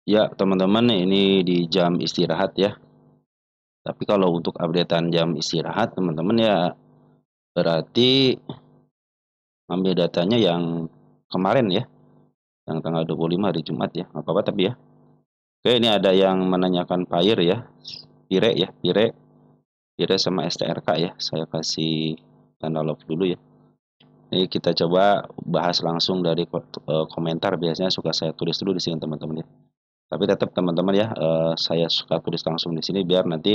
Ya, teman-teman, ini di jam istirahat ya. Tapi kalau untuk updatean jam istirahat, teman-teman ya berarti ambil datanya yang kemarin ya, yang tanggal 25 hari Jumat ya. Nggak apa-apa tapi ya. Oke, ini ada yang menanyakan Pair ya. Pire ya, Pire sama STRK ya. Saya kasih tanda love dulu ya. Ini kita coba bahas langsung dari komentar. Biasanya suka saya tulis dulu di sini teman-teman ya. Tapi tetap teman-teman ya, saya suka tulis langsung di sini biar nanti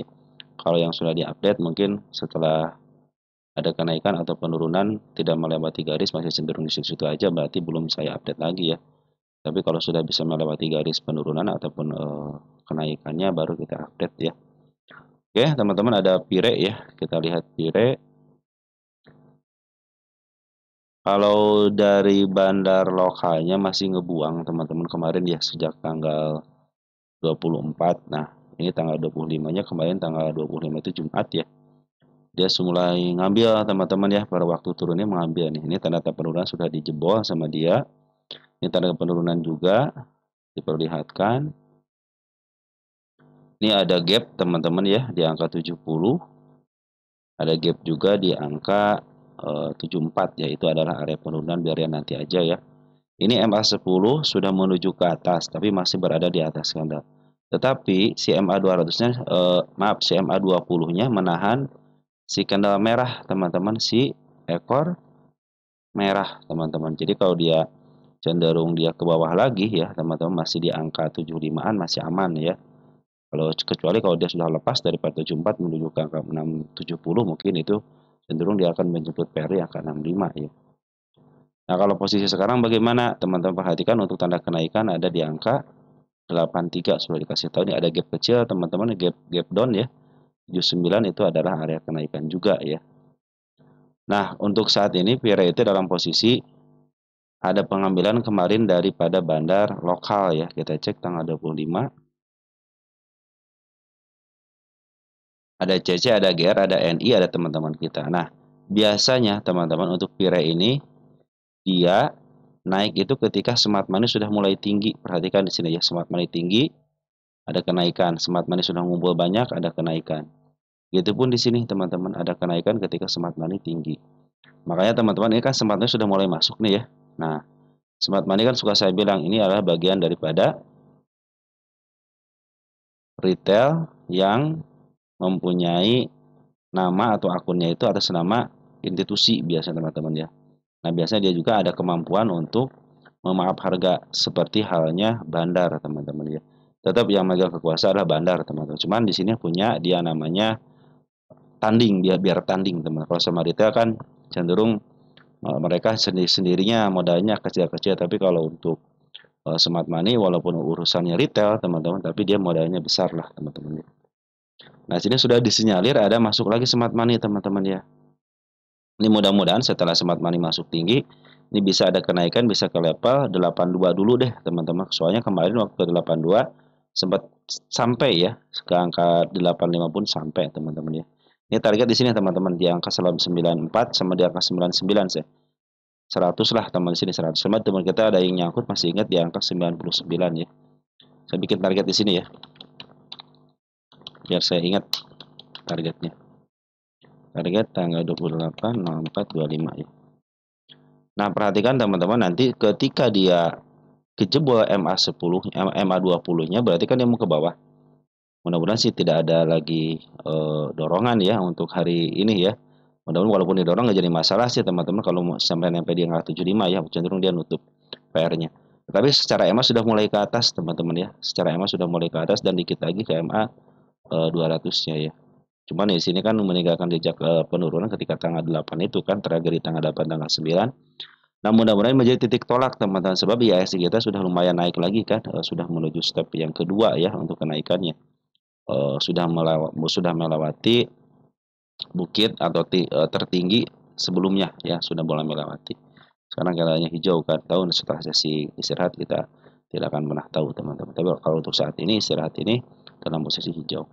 kalau yang sudah diupdate mungkin setelah ada kenaikan atau penurunan tidak melewati garis masih cenderung di situ-situ aja berarti belum saya update lagi ya. Tapi kalau sudah bisa melewati garis penurunan ataupun kenaikannya baru kita update ya. Oke, teman-teman ada Pire ya. Kita lihat Pire. Kalau dari bandar lokalnya masih ngebuang teman-teman kemarin ya sejak tanggal 24. Nah, ini tanggal 25-nya kemarin tanggal 25 itu Jumat ya. Dia mulai ngambil teman-teman ya pada waktu turunnya mengambil nih. Ini tanda penurunan sudah dijebol sama dia. Ini tanda penurunan juga diperlihatkan. Ini ada gap teman-teman ya di angka 70. Ada gap juga di angka 74 ya. Itu adalah area penurunan biar ya nanti aja ya. Ini MA10 sudah menuju ke atas tapi masih berada di atas candle. Tetapi si MA200-nya maaf si MA20-nya menahan si candle merah teman-teman, si ekor merah teman-teman. Jadi kalau dia cenderung dia ke bawah lagi ya teman-teman masih di angka 75-an masih aman ya. Kalau kecuali kalau dia sudah lepas dari 474 menuju ke angka 670 mungkin itu cenderung dia akan menjemput pr angka 65 ya. Nah, kalau posisi sekarang bagaimana? Teman-teman perhatikan untuk tanda kenaikan ada di angka 83 sudah dikasih tahu ini ada gap kecil teman-teman, gap gap down ya. 79 itu adalah area kenaikan juga ya. Nah, untuk saat ini Vira itu dalam posisi ada pengambilan kemarin daripada bandar lokal ya. Kita cek tanggal 25. Ada CC, ada GR, ada NI, ada teman-teman kita. Nah, biasanya teman-teman untuk Vira ini dia naik itu ketika smart money sudah mulai tinggi. Perhatikan di sini ya, smart money tinggi, ada kenaikan. Smart money sudah ngumpul banyak, ada kenaikan. Gitu pun di sini teman-teman, ada kenaikan ketika smart money tinggi. Makanya teman-teman ini kan smart money sudah mulai masuk nih ya. Nah, smart money kan suka saya bilang ini adalah bagian daripada retail yang mempunyai nama atau akunnya itu atas nama institusi biasanya teman-teman ya. Nah, biasanya dia juga ada kemampuan untuk memaaf harga seperti halnya bandar teman-teman ya. Tetap yang megang kekuasaan adalah bandar teman-teman. Cuman di sini punya dia namanya tanding, biar tanding teman. Kalau sama retail kan cenderung mereka sendirinya modalnya kecil-kecil, tapi kalau untuk smart money walaupun urusannya retail teman-teman, tapi dia modalnya besar lah teman-teman ya. Nah, sini sudah disinyalir ada masuk lagi smart money teman-teman ya. Ini mudah-mudahan setelah smart money masuk tinggi, ini bisa ada kenaikan bisa ke level 82 dulu deh teman-teman. Soalnya kemarin waktu 82 sempat sampai ya ke angka 85 pun sampai teman-teman ya. Ini target di sini teman-teman di angka 94 sama di angka 99 sih. 100 lah teman di sini 100. Sama teman kita ada yang nyangkut masih ingat di angka 99 ya. Saya bikin target di sini ya. Biar saya ingat targetnya. Target tanggal 28 04 25 ya. Nah, perhatikan teman-teman nanti ketika dia kejebol MA10, MA20-nya berarti kan dia mau ke bawah. Mudah-mudahan sih tidak ada lagi dorongan ya untuk hari ini ya. Mudah-mudahan walaupun didorong nggak jadi masalah sih teman-teman kalau mau sampai sampai di angka 75 ya, cenderung dia nutup PR-nya. Tapi secara EMA sudah mulai ke atas teman-teman ya. Secara EMA sudah mulai ke atas dan dikit lagi ke MA 200-nya ya. Cuman di sini kan meninggalkan jejak penurunan ketika tanggal 8 itu kan terakhir di tanggal 8 tanggal 9. Nah, mudah-mudahan menjadi titik tolak teman-teman sebab IHSG kita sudah lumayan naik lagi kan, sudah menuju step yang kedua ya untuk kenaikannya. Sudah melewati bukit atau tertinggi sebelumnya ya, sudah mulai melewati. Sekarang kelihatannya hijau kan, tahun setelah sesi istirahat kita tidak akan pernah tahu teman-teman. Tapi kalau untuk saat ini istirahat ini dalam posisi hijau.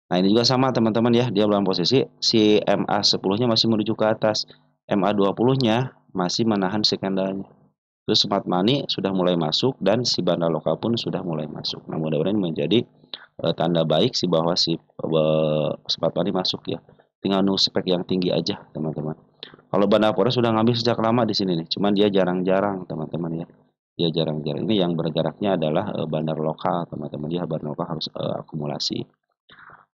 Nah, ini juga sama teman-teman ya, dia dalam posisi si MA10-nya masih menuju ke atas, MA20-nya masih menahan si candlenya. terus smart money sudah mulai masuk, dan si bandar lokal pun sudah mulai masuk. Nah, mudah-mudahan menjadi tanda baik sih bahwa si smart money masuk ya. Tinggal nunggu spek yang tinggi aja, teman-teman. Kalau bandar forex sudah ngambil sejak lama di sini nih, cuman dia jarang-jarang, teman-teman ya. Dia jarang-jarang. Ini yang bergeraknya adalah bandar lokal, teman-teman ya. Bandar lokal harus akumulasi.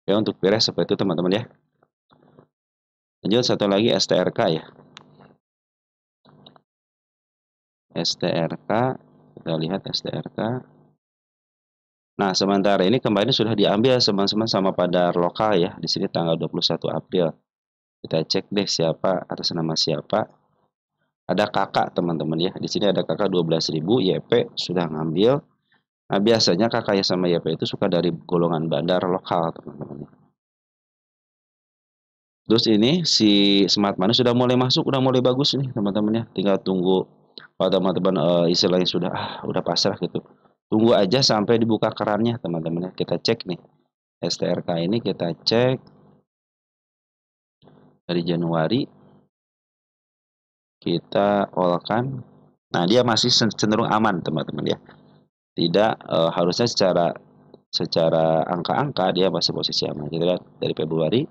Oke, untuk beres seperti itu, teman-teman ya. Lanjut satu lagi STRK ya. STRK, kita lihat STRK. Nah, sementara ini kemarin sudah diambil teman-teman sama bandar lokal ya. Di sini tanggal 21 April. Kita cek deh siapa, atas nama siapa. Ada kakak teman-teman ya. Di sini ada kakak 12.000, YP sudah ngambil. Nah, biasanya kakak ya sama YP itu suka dari golongan bandar lokal, teman-teman. Terus ini si smart money sudah mulai masuk, udah mulai bagus nih, teman-teman ya. Tinggal tunggu kalau teman-teman istilahnya sudah udah pasrah gitu. Tunggu aja sampai dibuka kerannya, teman-teman ya. Kita cek nih. STRK ini kita cek dari Januari. Kita all-kan. Nah, dia masih cenderung aman, teman-teman ya. Tidak harusnya secara angka-angka dia masih posisi aman. Kita lihat dari Februari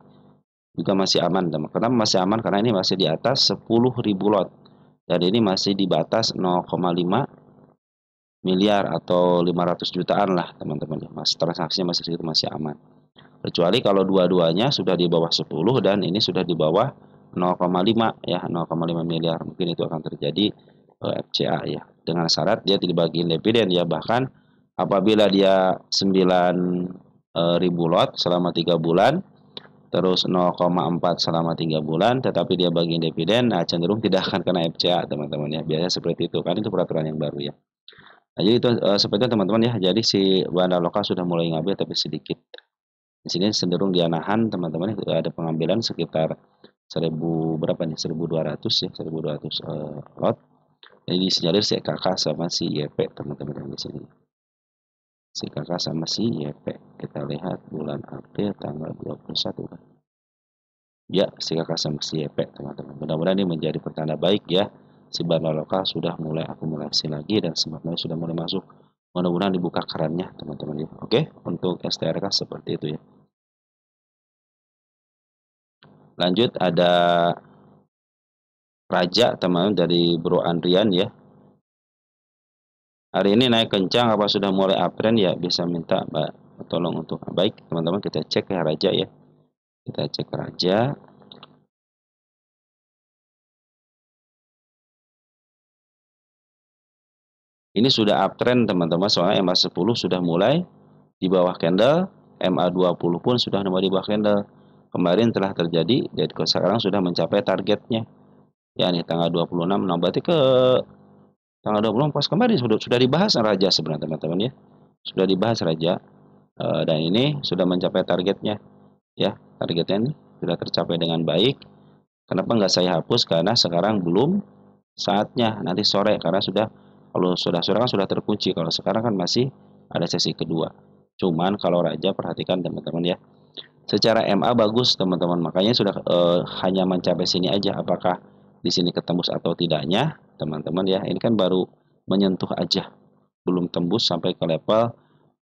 juga masih aman, teman. Kenapa masih aman? Karena ini masih di atas 10.000 lot. Dan ini masih di batas 0,5 miliar atau 500 jutaan lah, teman-teman. Mas transaksinya masih segitu, masih aman. Kecuali kalau dua-duanya sudah di bawah 10 dan ini sudah di bawah 0,5 ya, 0,5 miliar. Mungkin itu akan terjadi FCA ya. Dengan syarat dia tidak bagiin dividen ya, bahkan apabila dia 9.000 lot selama 3 bulan, terus 0,4 selama 3 bulan, tetapi dia bagiin dividen, nah cenderung tidak akan kena FCA, teman-teman ya. Biasanya seperti itu, kan itu peraturan yang baru ya. Nah, jadi itu seperti itu, teman-teman ya. Jadi si bandar lokal sudah mulai ngambil tapi sedikit. Di sini cenderung dia nahan, teman-teman. Ada pengambilan sekitar 1000 berapa nih? 1200 ya, 1200 lot. Jadi disinyalir si kakak sama si YP, teman-teman yang di sini. Si kakak sama si YP. Kita lihat bulan April tanggal 21 kan. Ya, si kakak sama si YP, teman-teman. Mudah-mudahan ini menjadi pertanda baik ya. Si bandar lokal sudah mulai akumulasi lagi dan sebenarnya sudah mulai masuk. Mudah-mudahan dibuka kerannya, teman-teman ya. Oke, untuk STRK seperti itu ya. Lanjut ada Raja, teman-teman, dari Bro Andrian ya. Hari ini naik kencang, apa sudah mulai uptrend ya? Bisa minta Mbak tolong untuk baik, teman-teman, kita cek ya Raja ya. Kita cek Raja. Ini sudah uptrend, teman-teman, soalnya MA10 sudah mulai di bawah candle, MA20 pun sudah mulai di bawah candle. Kemarin telah terjadi, dan sekarang sudah mencapai targetnya. Ya, nih tanggal 26, nah berarti ke tanggal 26 pas kemarin sudah dibahas Raja sebenarnya, teman-teman ya. Sudah dibahas Raja. Dan ini sudah mencapai targetnya. Ya, targetnya ini sudah tercapai dengan baik. Kenapa nggak saya hapus? Karena sekarang belum saatnya, nanti sore, karena kalau sudah sore kan sudah terkunci. Kalau sekarang kan masih ada sesi kedua. Cuman kalau Raja perhatikan, teman-teman ya, secara MA bagus, teman-teman. Makanya sudah hanya mencapai sini aja. Apakah di sini ketembus atau tidaknya, teman-teman ya. Ini kan baru menyentuh aja, belum tembus sampai ke level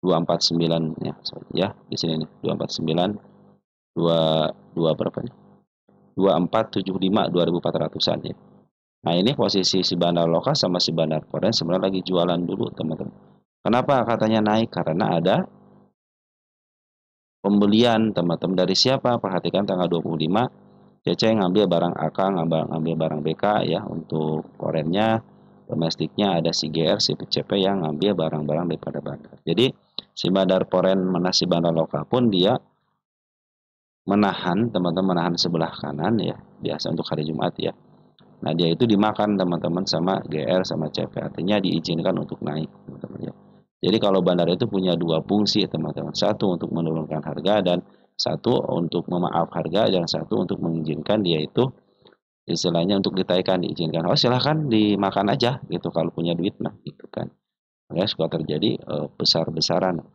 249 ya. Di sini nih 249 dua berapa nih? 2475 2400-an ya. Nah, ini posisi si bandar lokal sama si bandar foreign sebenarnya lagi jualan dulu, teman-teman. Kenapa katanya naik? Karena ada pembelian, teman-teman. Dari siapa? Perhatikan tanggal 25 CC ngambil barang AK, ngambil barang BK ya. Untuk foreignnya, domestiknya ada si GR, si PCP yang ngambil barang-barang daripada bandar. Jadi si bandar foreign mana si bandar lokal pun dia menahan, teman-teman, menahan sebelah kanan ya, biasa untuk hari Jumat ya. Nah, dia itu dimakan, teman-teman, sama GR sama CP, artinya diizinkan untuk naik, teman-teman ya. Jadi kalau bandar itu punya dua fungsi, teman-teman. Satu untuk menurunkan harga, dan satu untuk memaaf harga, dan satu untuk mengizinkan dia itu istilahnya untuk ditaikan, diizinkan. Oh, silahkan dimakan aja gitu kalau punya duit mah gitu kan. Ya, suka terjadi besar-besaran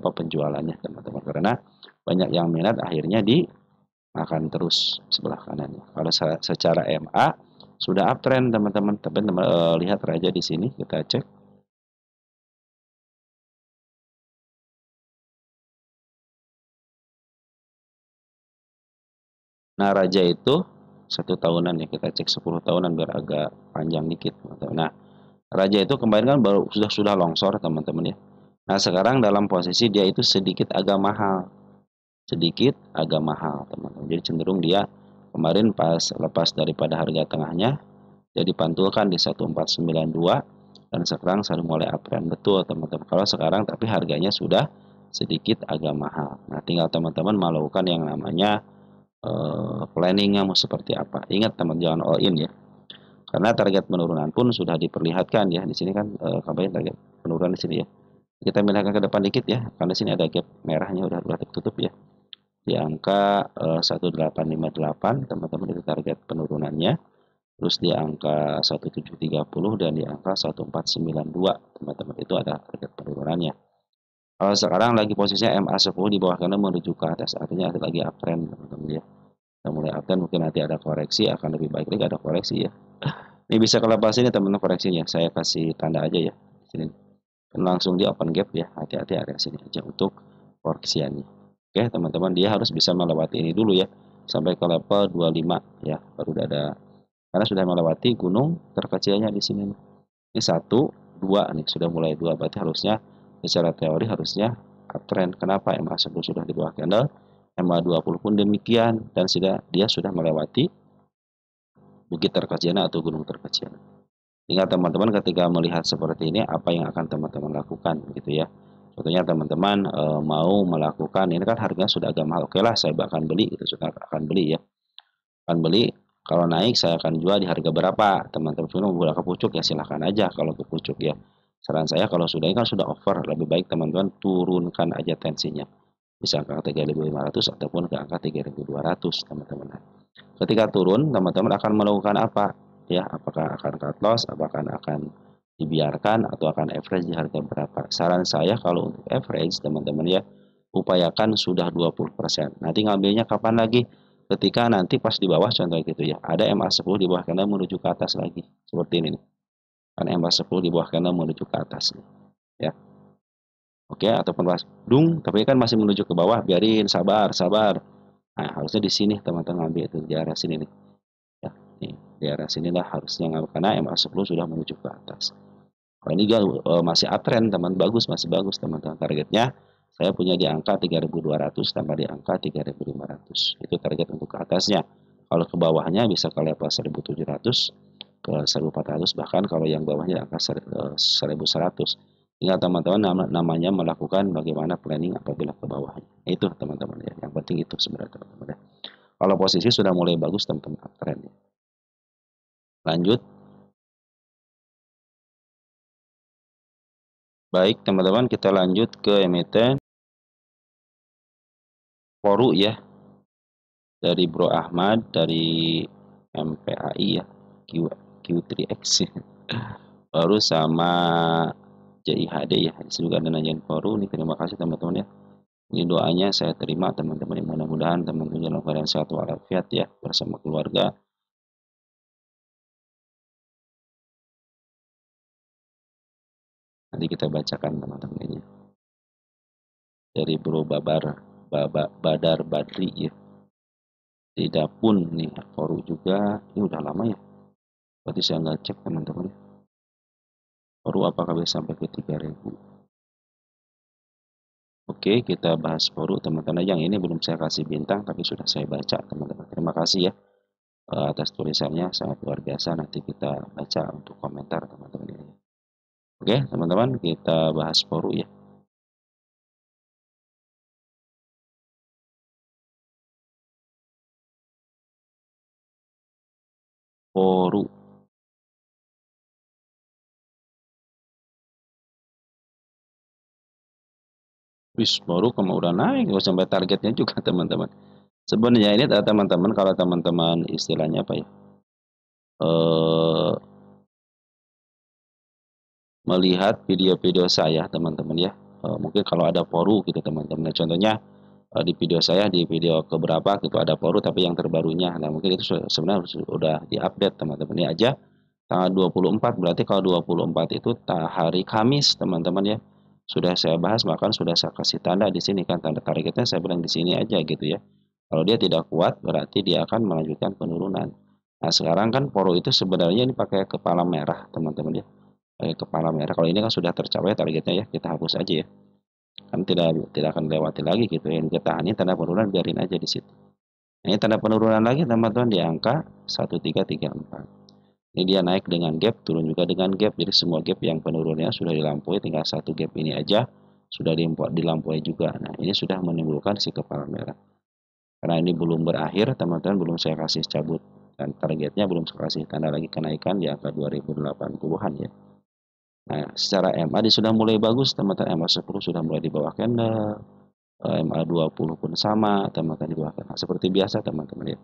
penjualannya, teman-teman, karena banyak yang minat, akhirnya dimakan terus sebelah kanannya. Kalau secara MA sudah uptrend teman-teman. Tapi lihat Raja di sini, kita cek. Nah, Raja itu 1 tahunan ya, kita cek 10 tahunan biar agak panjang dikit teman-teman. Nah, Raja itu kemarin kan baru sudah longsor teman-teman ya. Nah, sekarang dalam posisi dia itu sedikit agak mahal. Sedikit agak mahal teman-teman. Jadi cenderung dia kemarin pas lepas daripada harga tengahnya, dia dipantulkan di 1492 dan sekarang sudah mulai uptrend betul teman-teman. Kalau sekarang tapi harganya sudah sedikit agak mahal. Nah, tinggal teman-teman melakukan yang namanya planningnya mau seperti apa. Ingat teman, jangan all in ya. Karena target penurunan pun sudah diperlihatkan ya. Di sini kan kabarnya target penurunan di sini ya. Kita milihkan ke depan dikit ya, karena di sini ada gap merahnya udah tertutup ya. Di angka 1858 teman-teman itu target penurunannya. Terus di angka 1730 dan di angka 1492 teman-teman itu ada target penurunannya. Kalau sekarang lagi posisinya MA10 di bawah karena menuju ke atas, artinya ada lagi uptrend teman-teman ya. Kita mulai uptrend, mungkin nanti ada koreksi, akan lebih baik lagi ada koreksi ya. Ini bisa kelepas ini teman-teman koreksinya, saya kasih tanda aja ya di sini. Langsung di open gap ya, hati-hati area sini aja untuk koreksiannya. Oke teman-teman, dia harus bisa melewati ini dulu ya, sampai ke level 25 ya, baru ada, karena sudah melewati gunung terkecilnya di sini. Ini 1, 2 nih, sudah mulai 2, berarti harusnya secara teori harusnya uptrend. Kenapa? MA10 sudah di bawah candle, MA20 pun demikian, dan dia sudah melewati bukit terkecilnya atau gunung terkecil. Tinggal teman-teman ketika melihat seperti ini, apa yang akan teman-teman lakukan gitu ya. Contohnya teman-teman mau melakukan, ini kan harganya sudah agak mahal, oke lah saya akan beli, itu sudah akan beli ya. Akan beli, kalau naik saya akan jual di harga berapa, teman-teman cuma mau ke pucuk ya silahkan aja kalau ke pucuk ya. Saran saya kalau sudah ini kan sudah over, lebih baik teman-teman turunkan aja tensinya. Bisa ke angka 3.500 ataupun ke angka 3.200 teman-teman. Ketika turun, teman-teman akan melakukan apa? Ya, apakah akan cut loss, apakah akan dibiarkan atau akan average di harga berapa? Saran saya kalau untuk average teman-teman ya, upayakan sudah 20%. Nanti ngambilnya kapan lagi? Ketika nanti pas di bawah contoh gitu ya, ada MA10 di bawah karena menuju ke atas lagi. Seperti ini nih. Kan MA10 di bawah karena menuju ke atas nih. Ya. Oke, ataupun pas dung, tapi kan masih menuju ke bawah, biarin sabar, sabar. Nah, harusnya di sini teman-teman ngambil itu di arah sini nih. Ya, nih, di arah sinilah harusnya ngambil karena MA10 sudah menuju ke atas. Kalau ini masih uptrend teman, bagus, masih bagus teman-teman. Targetnya saya punya di angka 3.200 tambah di angka 3.500. Itu target untuk ke atasnya. Kalau ke bawahnya bisa ke level 1.700 ke 1.400, bahkan kalau yang bawahnya di angka 1.100. Tinggal teman-teman namanya melakukan bagaimana planning apabila ke bawahnya. Itu teman-teman ya. Yang penting itu sebenarnya teman-teman ya. Kalau posisi sudah mulai bagus teman-teman uptrend. Lanjut. Baik teman-teman, kita lanjut ke emiten Poru ya, dari Bro Ahmad dari MPAI ya, Q3X baru sama JIHD ya. Di sini juga ada nanyain Poru nih, terima kasih teman-teman ya. Ini doanya saya terima teman-teman, mudah-mudahan teman-teman dalam keadaan sehat walafiat ya bersama keluarga. Nanti kita bacakan teman-teman ini dari Bro Badar Badri ya. Tidak pun nih Poru juga, ini udah lama ya. Berarti saya nggak cek teman-teman. Poru apakah bisa sampai ke 3000? Oke, kita bahas Poru teman-teman. Yang ini belum saya kasih bintang, tapi sudah saya baca teman-teman. Terima kasih ya atas tulisannya, sangat luar biasa. Nanti kita baca untuk komentar teman-teman ini. Oke, teman-teman, kita bahas Poru ya. Poru. Wis, Poru kamu udah naik, nggak sampai targetnya juga teman-teman. Sebenarnya ini teman-teman, kalau teman-teman istilahnya apa ya? Melihat video-video saya teman-teman ya. Mungkin kalau ada Poru gitu teman-teman. Contohnya di video saya di video keberapa gitu ada Poru tapi yang terbarunya. Nah, mungkin itu sebenarnya sudah diupdate teman-teman. Ini aja tanggal 24, berarti kalau 24 itu hari Kamis teman-teman ya. Sudah saya bahas, bahkan sudah saya kasih tanda di sini kan, tanda targetnya saya bilang di sini aja gitu ya. Kalau dia tidak kuat berarti dia akan melanjutkan penurunan. Nah, sekarang kan Poru itu sebenarnya ini pakai kepala merah teman-teman ya. Pakai kepala merah. Kalau ini kan sudah tercapai targetnya ya, kita hapus aja ya. Kan tidak akan lewati lagi gitu ya. Yang kita ini tanda penurunan biarin aja di situ. Nah, ini tanda penurunan lagi teman-teman di angka 1334. Ini dia naik dengan gap, turun juga dengan gap. Jadi semua gap yang penurunannya sudah dilampaui, tinggal satu gap ini aja sudah dilampaui juga. Nah, ini sudah menimbulkan si kepala merah. Karena ini belum berakhir, teman-teman belum saya kasih cabut dan targetnya belum saya kasih tanda lagi kenaikan di angka 2080-an ya. Nah, secara MA dia sudah mulai bagus, teman-teman. MA 10 sudah mulai di bawah candle, MA 20 pun sama, teman-teman di bawah candle. Seperti biasa, teman-teman ya.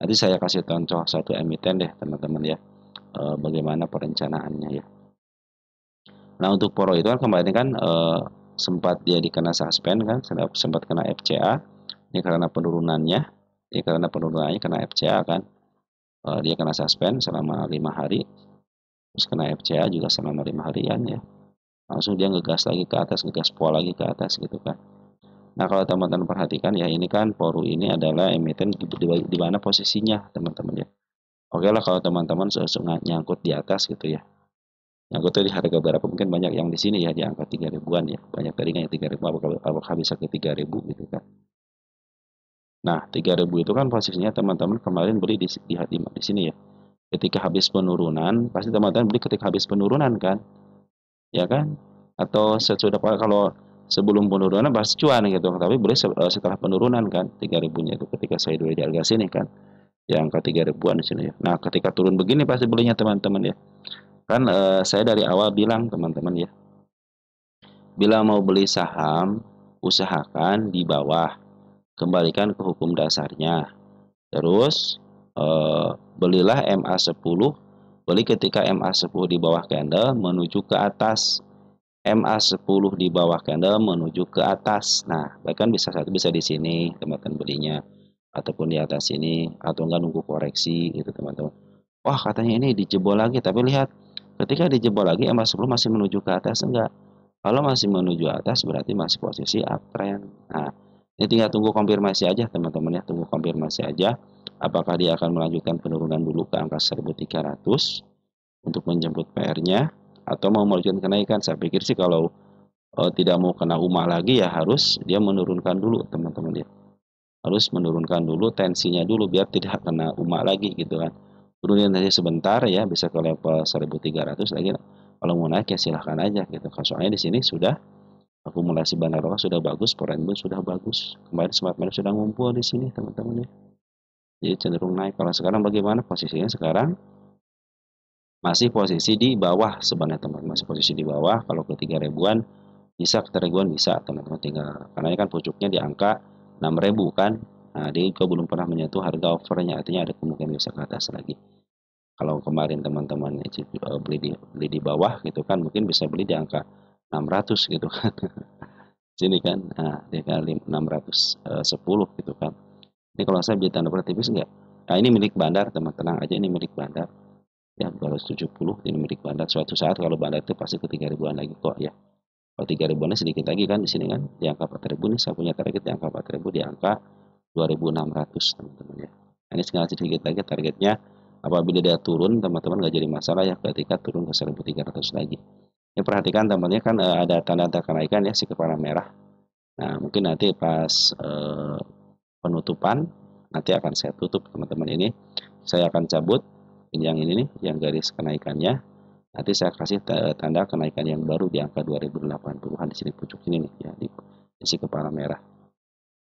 Nanti saya kasih contoh satu emiten deh, teman-teman ya. Bagaimana perencanaannya ya. Nah, untuk Poro itu kan kemarin kan sempat dia dikena suspend kan, sempat kena FCA. Ini karena penurunannya, ini karena penurunannya kena FCA kan. Dia kena suspend selama 5 hari. Terus kena FCA juga selama 5 harian ya. Langsung dia ngegas lagi ke atas, ngegas pol lagi ke atas gitu kan. Nah, kalau teman-teman perhatikan ya, ini kan Poru ini adalah emiten di mana posisinya teman-teman ya. Oke lah kalau teman-teman nyangkut di atas gitu ya. Nyangkutnya di harga berapa mungkin banyak yang di sini ya di angka 3 ribuan ya. Banyak tadinya yang 3 ribu apakah bisa ke 3 ribu gitu kan. Nah, 3 ribu itu kan posisinya teman-teman kemarin beli di sini ya. Ketika habis penurunan, pasti teman-teman beli ketika habis penurunan kan. Ya kan? Atau sesudah kalau sebelum penurunan pasti cuan gitu. Tapi beli setelah penurunan kan 3 ribunya itu ketika saya beli di harga sini kan. Di angka 3 ribuan di sini ya. Nah, ketika turun begini pasti belinya teman-teman ya. Kan saya dari awal bilang teman-teman ya. Bila mau beli saham, usahakan di bawah. Kembalikan ke hukum dasarnya. Terus belilah MA10, beli ketika MA10 di bawah candle menuju ke atas. MA10 di bawah candle menuju ke atas. Nah, bahkan bisa di sini teman-teman belinya ataupun di atas sini atau enggak nunggu koreksi gitu teman-teman. Wah, katanya ini dijebol lagi, tapi lihat ketika dijebol lagi MA10 masih menuju ke atas enggak? Kalau masih menuju atas berarti masih posisi uptrend. Nah, ini tinggal tunggu konfirmasi aja teman-teman ya, tunggu konfirmasi aja apakah dia akan melanjutkan penurunan dulu ke angka 1300 untuk menjemput PR-nya atau mau melanjutkan kenaikan. Saya pikir sih kalau tidak mau kena UMA lagi ya harus dia menurunkan dulu teman-teman ya. Harus menurunkan dulu tensinya dulu biar tidak kena UMA lagi gitu kan. Turunin aja sebentar ya bisa ke level 1300 lagi. Kalau mau naik ya silahkan aja gitu. Soalnya di sini sudah akumulasi bandar lokal sudah bagus, foreign bond sudah bagus. Kemarin smart money sudah ngumpul di sini teman-teman ya. Jadi cenderung naik. Kalau sekarang bagaimana posisinya sekarang? Masih posisi di bawah sebenarnya teman-teman. Masih posisi di bawah. Kalau ke 3 ribuan bisa ke 3 ribuan bisa teman-teman tinggal. Karena ini kan pucuknya di angka 6.000 kan. Nah, dia juga belum pernah menyentuh harga overnya, artinya ada kemungkinan bisa ke atas lagi. Kalau kemarin teman-teman beli di bawah gitu kan, mungkin bisa beli di angka 600 gitu kan. Sini kan, nah, di angka 610 gitu kan. Ini kalau saya beli tanda tipis enggak? Nah, ini milik bandar, teman tenang aja ini milik bandar. Ya, 270 ini milik bandar. Suatu saat kalau bandar itu pasti ke 3 ribuan lagi kok ya. Kalau 3 ribuan sedikit lagi kan di sini kan di angka 4 ribu nih saya punya target di angka 4 ribu di angka 2600 teman-teman ya. Nah, ini sedikit lagi targetnya apabila dia turun teman-teman nggak jadi masalah ya ketika turun ke 1300 lagi. Ini perhatikan teman-teman kan ada tanda-tanda kenaikan ya si kepala merah. Nah, mungkin nanti pas penutupan nanti akan saya tutup teman-teman ini. Saya akan cabut yang ini nih yang garis kenaikannya. Nanti saya kasih tanda kenaikan yang baru di angka 2080-an di sini pucuk ini nih ya di si kepala merah.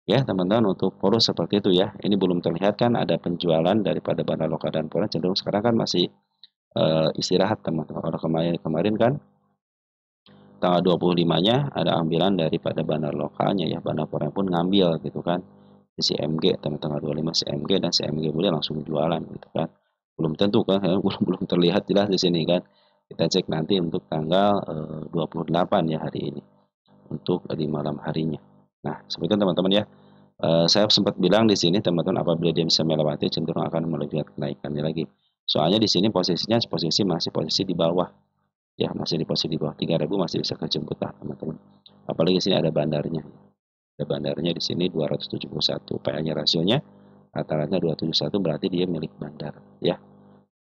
Ya teman-teman untuk poros seperti itu ya. Ini belum terlihat kan ada penjualan daripada bandar lokal dan foreign cenderung sekarang kan masih istirahat teman-teman. Orang kemarin kan tanggal 25-nya ada ambilan daripada bandar lokalnya ya. Bandar foreign pun ngambil gitu kan. Si MG tanggal 25 CMG dan CMG boleh langsung jualan gitu kan. Belum tentu kan belum terlihat jelas di sini kan. Kita cek nanti untuk tanggal 28 ya hari ini untuk di malam harinya. Nah, seperti itu teman-teman ya. Saya sempat bilang di sini teman-teman, apabila dia bisa melewati cenderung akan melihat kenaikannya lagi. Soalnya di sini posisinya masih posisi di bawah, ya masih di posisi di bawah 3.000, masih bisa kejemput lah teman-teman. Apalagi di sini ada bandarnya. Ada bandarnya di sini 271, PA-nya rasionya rata-rata 271, berarti dia milik bandar, ya.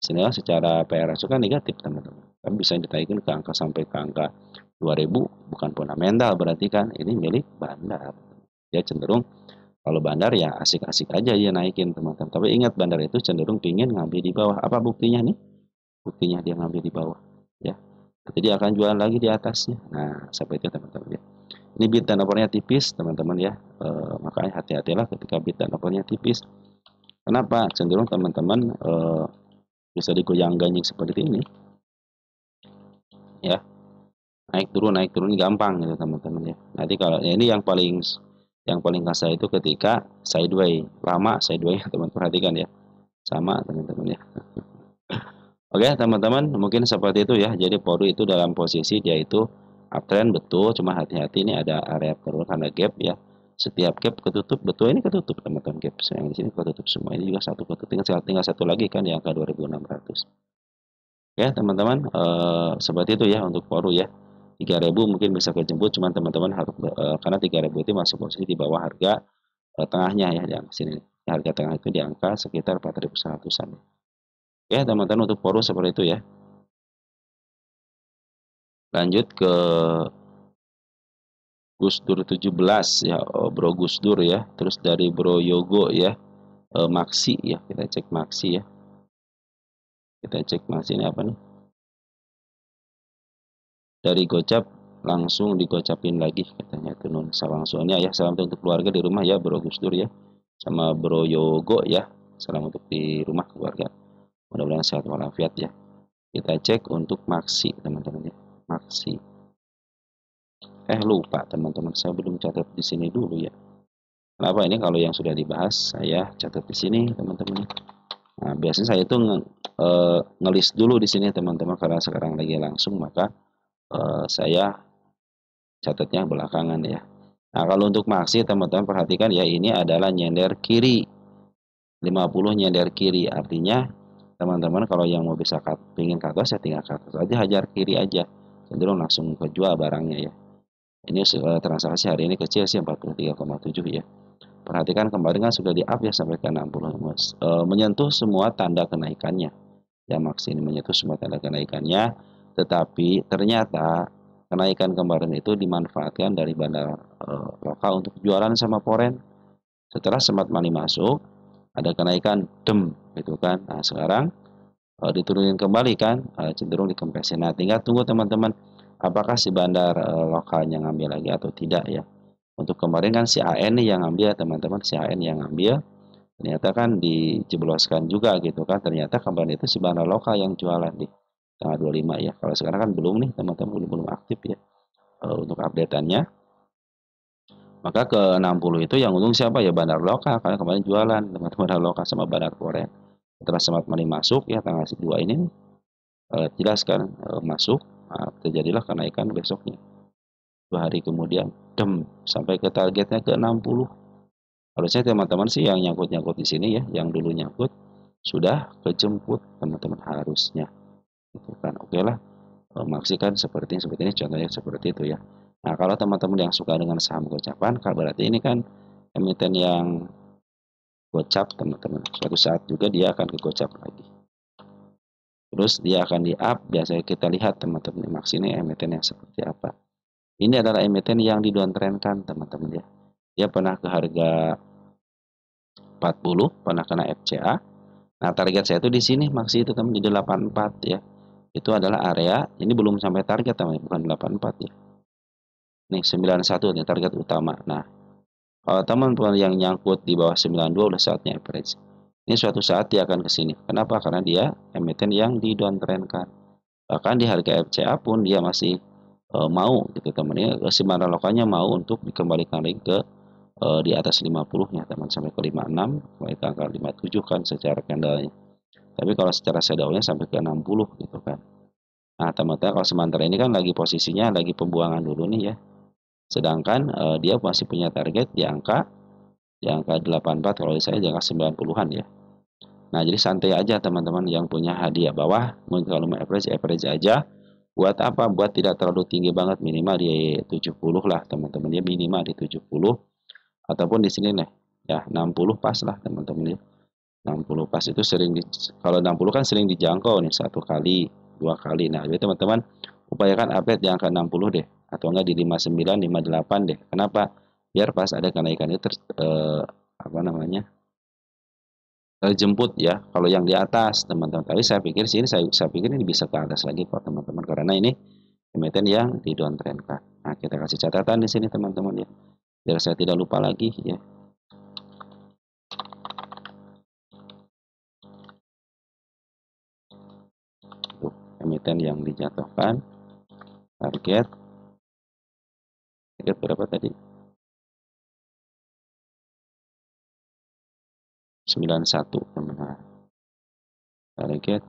Sehingga secara PA rasio kan negatif teman-teman. Kan bisa ditaikin ke angka sampai ke angka 2.000, bukan fundamental, berarti kan ini milik bandar. Dia cenderung kalau bandar ya asik-asik aja dia naikin teman-teman. Tapi ingat, bandar itu cenderung pingin ngambil di bawah. Apa buktinya nih? Buktinya dia ngambil di bawah, ya. Jadi dia akan jual lagi di atasnya. Nah, seperti itu teman-teman ya. Ini bid dan opernya tipis teman-teman ya. Makanya hati-hatilah ketika bid dan opernya tipis. Kenapa? Cenderung teman-teman bisa digoyang ganjing seperti ini, ya. Naik turun gampang gitu teman-teman ya. Nanti kalau ya, ini yang paling kasar itu ketika sideways, lama sideways teman perhatikan ya, sama teman-teman ya. Oke teman-teman, mungkin seperti itu ya. Jadi Polri itu dalam posisi dia itu uptrend betul, cuma hati-hati ini ada area perlu karena gap ya. Setiap gap ketutup, betul ini ketutup teman-teman, gap yang di sini ketutup semua. Ini juga satu ketutup, tinggal satu lagi kan di angka 2.600. Oke teman-teman, seperti itu ya untuk Polri ya. 3.000 mungkin bisa kejemput, cuman teman-teman harus karena 3.000 itu masih posisi di bawah harga tengahnya ya, yang sini. Harga tengah itu di angka sekitar 4.100-an. Oke teman-teman, untuk Polri seperti itu ya. Lanjut ke Gus Dur 17 ya, Bro Gus Dur ya. Terus dari Bro Yogo ya, Maxi ya. Kita cek Maxi ya. Kita cek Maxi ini apa nih? Dari Gocap langsung digocapin lagi katanya tuh nun langsungnya ya. Salam untuk keluarga di rumah ya Bro Gus Dur ya. Sama Bro Yogo ya. Salam untuk di rumah keluarga. Mudah-mudahan sehat walafiat ya. Kita cek untuk Maxi teman-teman ya. Maxi. Lupa teman-teman, saya belum catat di sini dulu ya. Kenapa ini kalau yang sudah dibahas saya catat di sini teman-teman. Nah, biasanya saya itu ngelis dulu di sini teman-teman, karena sekarang lagi langsung maka saya catatnya belakangan ya. Nah, kalau untuk Maxi teman-teman perhatikan ya, ini adalah nyender kiri. 50 nyender kiri, artinya teman-teman kalau yang mau bisa pingin ke atas ya tinggal ke atas aja, hajar kiri aja, cenderung langsung kejual barangnya ya. Ini transaksi hari ini kecil sih 43,7 ya. Perhatikan kemarin kan sudah di up ya sampai ke 60, menyentuh semua tanda kenaikannya. Ya Maxi ini menyentuh semua tanda kenaikannya, tetapi ternyata kenaikan kemarin itu dimanfaatkan dari bandar lokal untuk jualan sama foreign. Setelah smart money masuk, ada kenaikan gitu kan. Nah, sekarang diturunin kembali kan, cenderung dikempesin. Nah, tinggal tunggu teman-teman, apakah si bandar lokalnya ngambil lagi atau tidak ya. Untuk kemarin kan si AN nih yang ngambil teman-teman, si AN yang ngambil, ternyata kan dijebloskan juga gitu kan. Ternyata kemarin itu si bandar lokal yang jualan di tanggal 25 ya. Kalau sekarang kan belum nih teman-teman, belum aktif ya untuk updateannya. Maka ke 60 itu yang untung siapa ya, bandar lokal, karena kemarin jualan teman-teman, bandar lokal sama bandar foreign. Setelah smart money masuk ya tanggal 2 ini jelas kan masuk, terjadilah kenaikan besoknya 2 hari kemudian sampai ke targetnya ke 60. Harusnya teman-teman sih yang nyangkut-nyangkut di sini ya, yang dulu nyangkut sudah kejemput teman-teman harusnya gitu kan. Oke lah, maksikan seperti ini, contohnya seperti itu ya. Nah, kalau teman-teman yang suka dengan saham gocapan, berarti ini kan emiten yang gocap teman-teman. Suatu saat juga dia akan ke gocap lagi. Terus dia akan di up, biasanya kita lihat teman-teman, Max ini emiten yang seperti apa. Ini adalah emiten yang didowntrendkan teman-teman ya. Dia pernah ke harga 40, pernah kena FCA. Nah, target saya itu di sini Max itu teman, di 84 ya. Itu adalah area, ini belum sampai target teman, bukan 84 ya. Nih 91 nih target utama. Nah, kalau teman-teman yang nyangkut di bawah 92 udah saatnya average. Ini suatu saat dia akan ke sini. Kenapa? Karena dia emiten yang di downtrendkan. Bahkan di harga FCA pun dia masih mau gitu teman ya. Si mana lokalnya mau untuk dikembalikan lagi ke di atas 50 ya teman, sampai ke 56, sampai ke angka 57 kan secara candlenya. Tapi kalau secara shadownya sampai ke 60 gitu kan. Nah, teman-teman kalau sementara ini kan lagi posisinya lagi pembuangan dulu nih ya. Sedangkan dia masih punya target di angka di angka 84, kalau saya di angka 90-an ya. Nah, jadi santai aja teman-teman yang punya hadiah bawah, mungkin kalau mau average aja. Buat apa? Buat tidak terlalu tinggi banget, minimal di 70 lah teman-teman ya, minimal di 70 ataupun di sini nih ya 60 pas lah teman-teman ya. 60 pas itu sering kalau 60 kan sering dijangkau nih satu kali, dua kali. Nah, jadi teman-teman upayakan update di angka 60 deh atau enggak di 59, 58 deh. Kenapa? Biar pas ada kenaikan itu apa namanya? Terjemput ya kalau yang di atas teman-teman, tapi saya pikir sini saya pikir ini bisa ke atas lagi kok teman-teman, karena ini emiten yang di downtrend kan. Nah, kita kasih catatan di sini teman-teman ya biar saya tidak lupa lagi ya. Tuh, emiten yang dijatuhkan, target berapa tadi, 91 teman-teman, target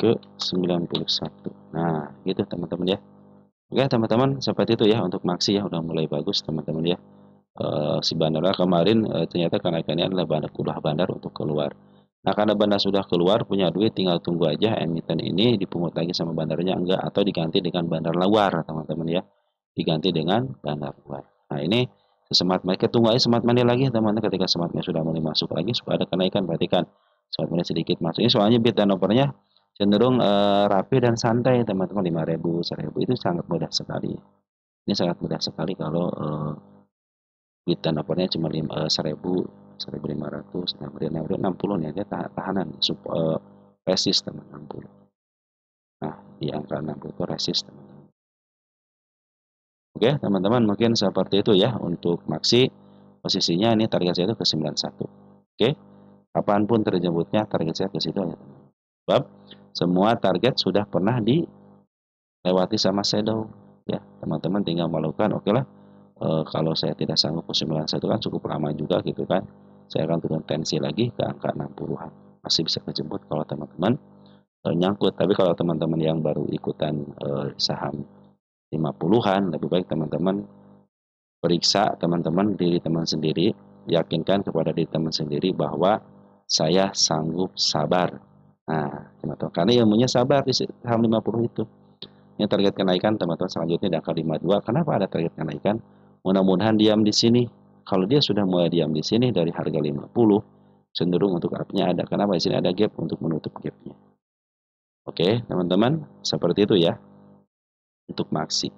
ke 91. Nah gitu teman-teman ya. Oke teman-teman, seperti itu ya untuk Maksi ya, udah mulai bagus teman-teman ya. Si bandara kemarin ternyata kenaikannya adalah bandar untuk keluar. Nah, karena bandar sudah keluar punya duit, tinggal tunggu aja emiten ini dipungut lagi sama bandarnya enggak, atau diganti dengan bandar luar teman-teman ya, diganti dengan bandar luar. Nah, ini smart money, tunggu aja smart money lagi teman-teman. Ketika smart money sudah mulai masuk lagi, sudah ada kenaikan, perhatikan smart money sedikit masuknya, soalnya bid dan overnya cenderung rapi dan santai teman-teman. 5.000 1.000 itu sangat mudah sekali, ini sangat mudah sekali kalau bid dan overnya cuma 1.000, 1.500, 60 nih, dia tahanan resist teman 60. Nah, di angka 60 itu resist teman-teman. Oke teman-teman, mungkin seperti itu ya untuk Maksi. Posisinya ini target saya itu ke 91. Oke, kapanpun terjemputnya target saya ke situ ya teman. Sebab semua target sudah pernah dilewati sama shadow ya teman-teman, tinggal melakukan oke lah. Kalau saya tidak sanggup ke 91 kan cukup lama juga gitu kan, saya akan turun tensi lagi ke angka 60-an, masih bisa kejemput kalau teman-teman nyangkut. Tapi kalau teman-teman yang baru ikutan saham 50-an, lebih baik teman-teman periksa teman-teman diri teman sendiri, yakinkan kepada diri teman sendiri bahwa saya sanggup sabar. Nah teman-teman, karena ilmunya sabar di saham 50 itu. Ini target kenaikan teman-teman selanjutnya di angka 52. Kenapa ada target kenaikan? Mudah-mudahan diam di sini. Kalau dia sudah mulai diam di sini dari harga 50, cenderung untuk up-nya ada. Kenapa? Di sini ada gap untuk menutup gap-nya. Oke, teman-teman, seperti itu ya untuk Maksi.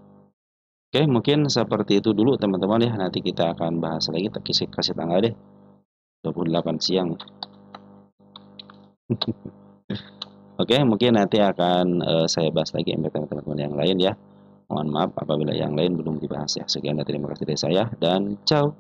Oke, mungkin seperti itu dulu teman-teman ya. Nanti kita akan bahas lagi, kasih tanggal deh. 28 siang. Oke, mungkin nanti akan saya bahas lagi teman-teman yang lain ya. Mohon maaf apabila yang lain belum dibahas ya. Sekian dan terima kasih dari saya dan ciao.